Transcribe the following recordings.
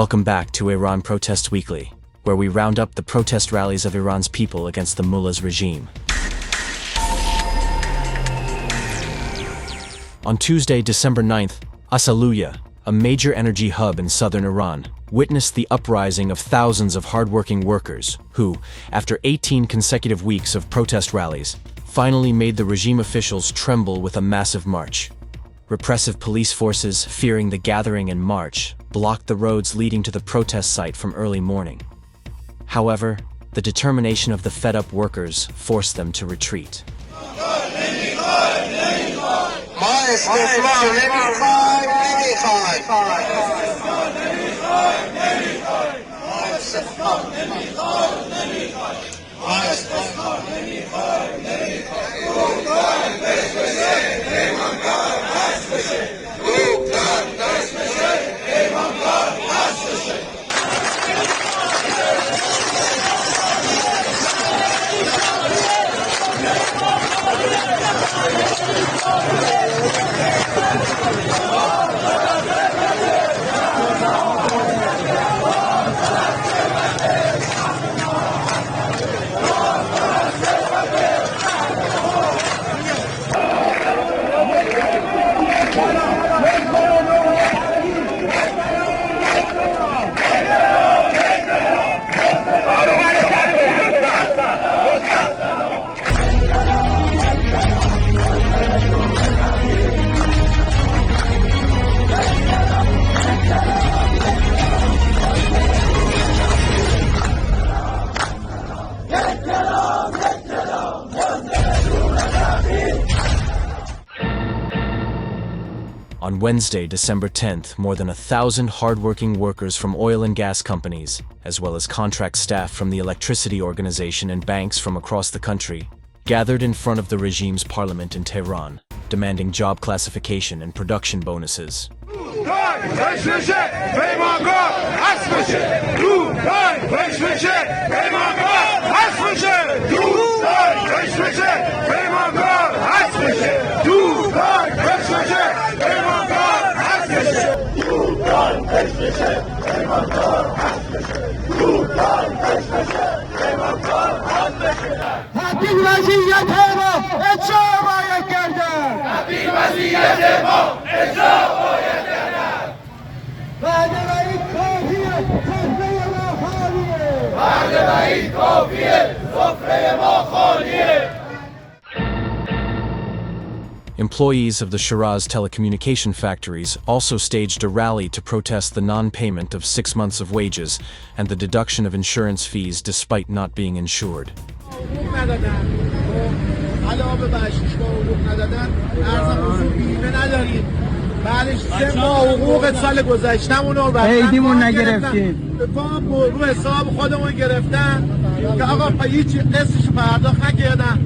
Welcome back to Iran Protest Weekly, where we round up the protest rallies of Iran's people against the mullah's regime. On Tuesday, December 9th, Asaluyeh, a major energy hub in southern Iran, witnessed the uprising of thousands of hardworking workers who, after 18 consecutive weeks of protest rallies, finally made the regime officials tremble with a massive march. Repressive police forces, fearing the gathering and march, blocked the roads leading to the protest site from early morning. However, the determination of the fed-up workers forced them to retreat. On Wednesday, December 10th, more than 1,000 hardworking workers from oil and gas companies, as well as contract staff from the electricity organization and banks from across the country, gathered in front of the regime's parliament in Tehran, demanding job classification and production bonuses. Employees of the Shiraz telecommunication factories also staged a rally to protest the non-payment of 6 months of wages and the deduction of insurance fees despite not being insured. بعدش 3 ماه حقوق سال گذشتمون رو عیدیمون نگرفتیم. فام رو حساب خودمون گرفتن که آقا هیچ قسطش پرداخت نکردن،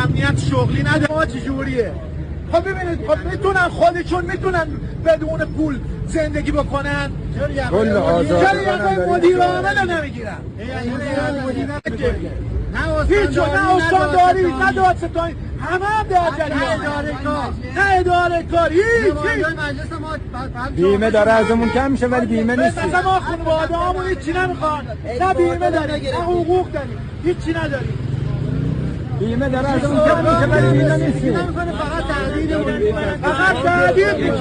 امنیت شغلی نداره. ما چجوریه؟ خب ببینید، خب میتونن خودشون میتونن بدون پول زندگی بکنن. چرا مدیر عامل رو نمیگیرن؟ هیچ نه استانداری نه دادستانی، همه هم درجه نه اداره کار هیچ. بیمه داره ازمون کم میشه ولی بیمه نیست. مثلا ما خانواده همون هیچی نمیخوان، نه بیمه داریم نه حقوق داریم، هیچی نداریم. بیمه داره ازمون کم میشه ولی بیمه نیست. فقط تهدید میکنن، فقط تهدید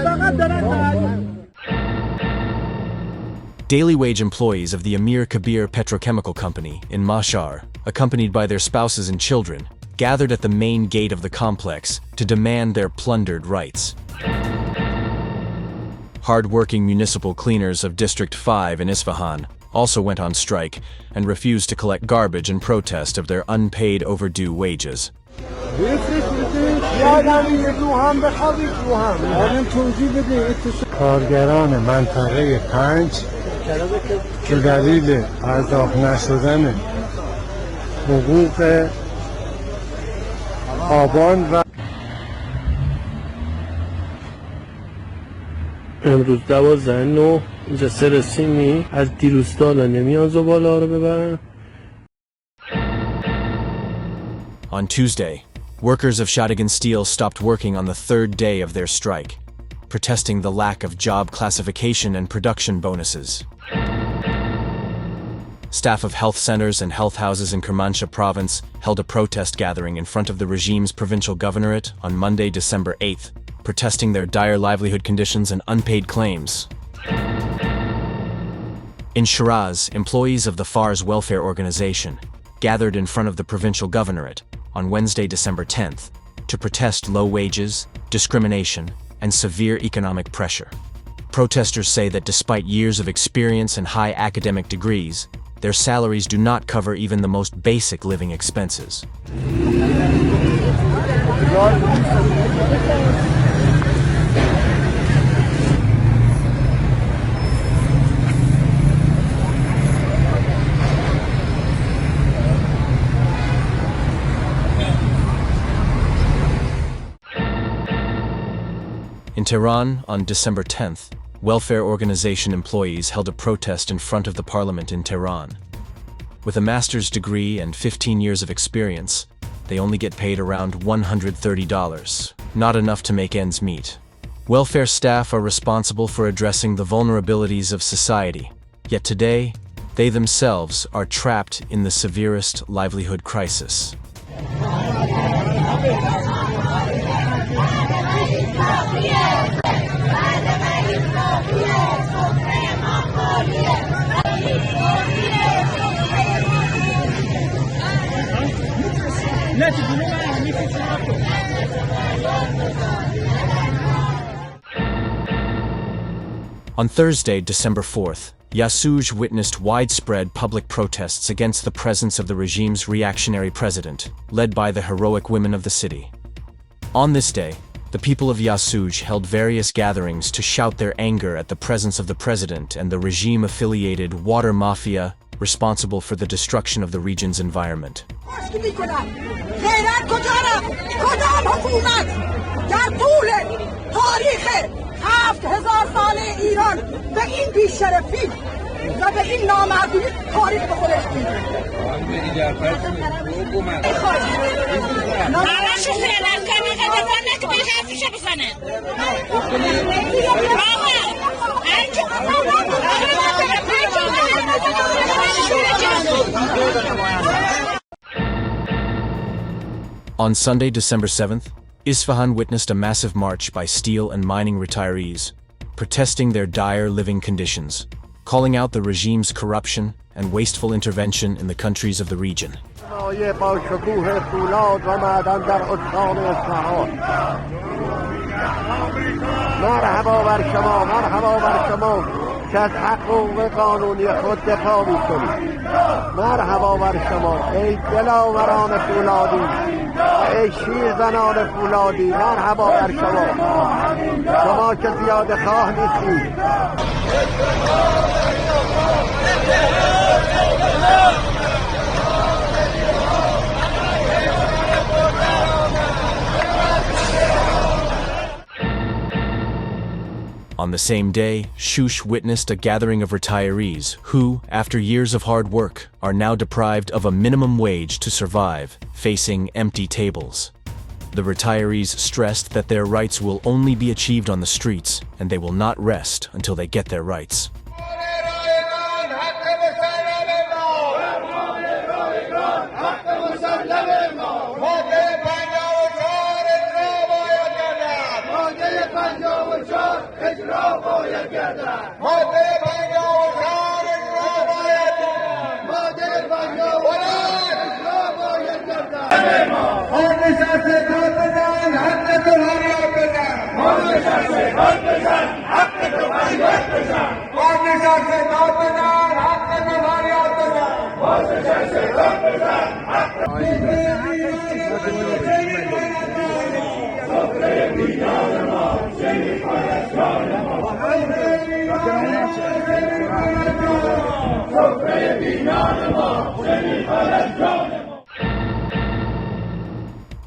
فقط دارن تهدید. Daily wage employees of the Amir Kabir Petrochemical Company in Mashhad, accompanied by their spouses and children, gathered at the main gate of the complex to demand their plundered rights. Hard-working municipal cleaners of District 5 in Isfahan also went on strike and refused to collect garbage in protest of their unpaid overdue wages. کارگران منطقه 5 به دلیل پرداخت نشدن حقوق آبان و امروز 12/9 اینجا سرسیمی از دیروز تا الان نمیان زباله رو ببرن. On Tuesday, workers of Shadigan Steel stopped working on the third day of their strike. protesting the lack of job classification and production bonuses. Staff of health centers and health houses in Kermanshah province held a protest gathering in front of the regime's provincial governorate on Monday, December 8th, protesting their dire livelihood conditions and unpaid claims. In Shiraz, employees of the FAR's welfare organization gathered in front of the provincial governorate on Wednesday, December 10th, to protest low wages, discrimination, and severe economic pressure. Protesters say that despite years of experience and high academic degrees, their salaries do not cover even the most basic living expenses. In Tehran, on December 10th, welfare organization employees held a protest in front of the parliament in Tehran. With a master's degree and 15 years of experience, they only get paid around $130, not enough to make ends meet. Welfare staff are responsible for addressing the vulnerabilities of society, yet today, they themselves are trapped in the severest livelihood crisis. On Thursday, December 4th, Yasuj witnessed widespread public protests against the presence of the regime's reactionary president, led by the heroic women of the city. On this day, the people of Yasuj held various gatherings to shout their anger at the presence of the president and the regime-affiliated water mafia responsible for the destruction of the region's environment. On Sunday, December 7th, Isfahan witnessed a massive march by steel and mining retirees, protesting their dire living conditions, calling out the regime's corruption and wasteful intervention in the countries of the region. که از حقوق قانونی خود دفاع می‌کنید. مرحبا بر شما ای دلاوران فولادی، ای شیرزنان فولادی، مرحبا بر شما. شما که زیاده خواه نیستید. On the same day, Shush witnessed a gathering of retirees who, after years of hard work, are now deprived of a minimum wage to survive, facing empty tables. The retirees stressed that their rights will only be achieved on the streets, and they will not rest until they get their rights.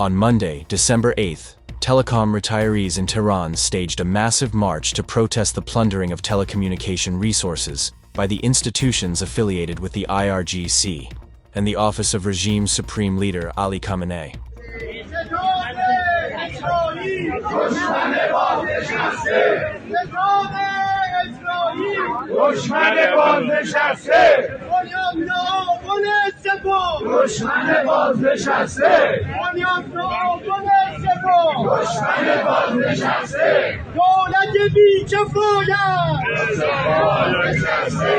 On Monday, December 8th, telecom retirees in Tehran staged a massive march to protest the plundering of telecommunication resources by the institutions affiliated with the IRGC and the Office of Regime's Supreme Leader Ali Khamenei. اسرائیل دشمن بازنشسته نظام اسرائیل دشمن بازنشسته بنیاد تعاون سپاه دشمن بازنشسته بنیاد تعاون سپاه دشمن بازنشسته دولت بی‌کفایت بازنشسته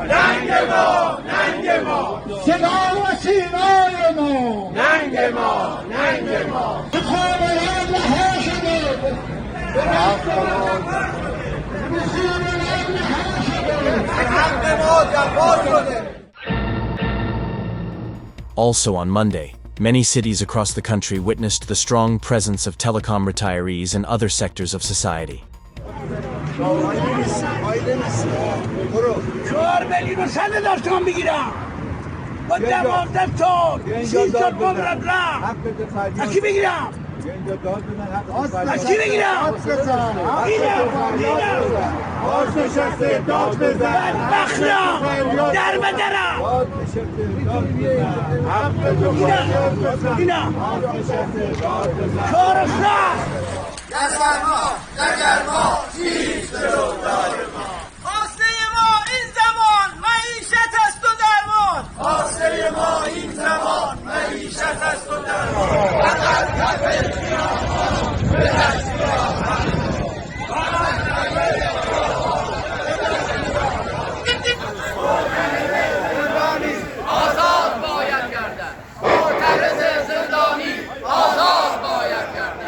ننگ ما ننگ ما صدا و سیمای ما ننگ ما ننگ ما خواهران رها شده حق ما جفا شده. Also on Monday, many cities across the country witnessed the strong presence of telecom retirees and other sectors of society. 4 میلیون و 100 هزار تومان بگیرم با 12 تا 6 تا مبلغ از کی بگیرم؟ از کی بگیرم؟ اینم بازنشسته داد بزن بدبختم در بدرم اینم کار سخت نگر ما چیست روزگار ما خواسته ما این زمان معیشت است و درمان خواسته ما این زمان معیشت است و درمان فقط کف خیابان به دست آزاد باید کردن معترض زندانی آزاد باید کردن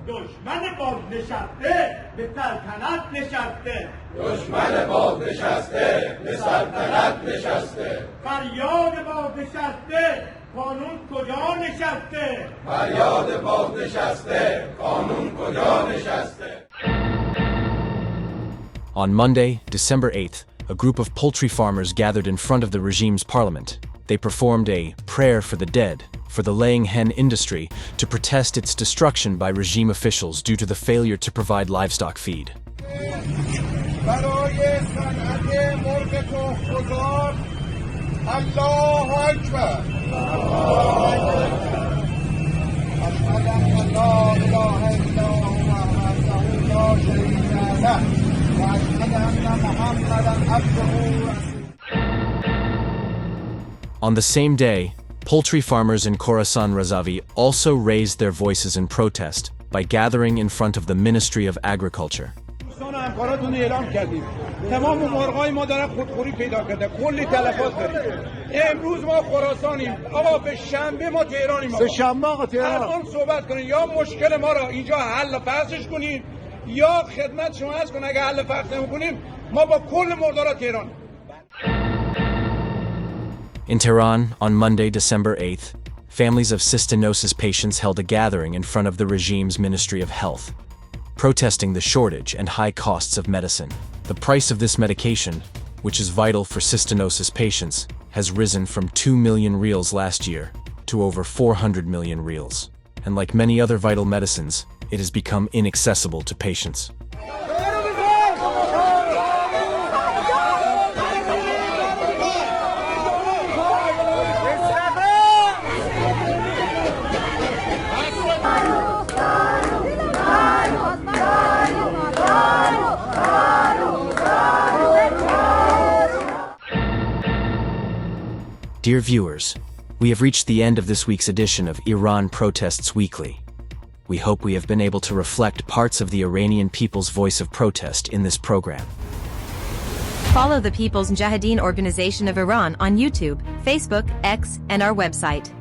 دشمن بازنشسته به سلطنت نشسته دشمن بازنشسته به سلطنت نشسته فریاد بازنشسته قانون کجا نشسته فریاد بازنشسته قانون کجا نشسته. On Monday, December 8th, a group of poultry farmers gathered in front of the regime's parliament. They performed a prayer for the dead, for the laying hen industry, to protest its destruction by regime officials due to the failure to provide livestock feed. On the same day, poultry farmers in Khorasan Razavi also raised their voices in protest by gathering in front of the Ministry of Agriculture. تمام مرغای ما دارن خودخوری پیدا کرده کلی تلفات داریم امروز ما خراسانیم آقا به شنبه ما تهرانیم سه شنبه آقا تهران الان صحبت کنین یا مشکل ما را اینجا حل فصلش کنین یا خدمت شما هست کنین اگه حل فصل نمی‌کنیم ما با کل مردارا تهران. In Tehran, on Monday, December 8th, families of cystinosis patients held a gathering in front of the regime's Ministry of Health, protesting the shortage and high costs of medicine. The price of this medication, which is vital for cystinosis patients, has risen from 2 million rials last year to over 400 million rials. And like many other vital medicines, it has become inaccessible to patients. Dear viewers, we have reached the end of this week's edition of Iran Protests Weekly. We hope we have been able to reflect parts of the Iranian people's voice of protest in this program. Follow the People's Mujahideen Organization of Iran on YouTube, Facebook, X, and our website.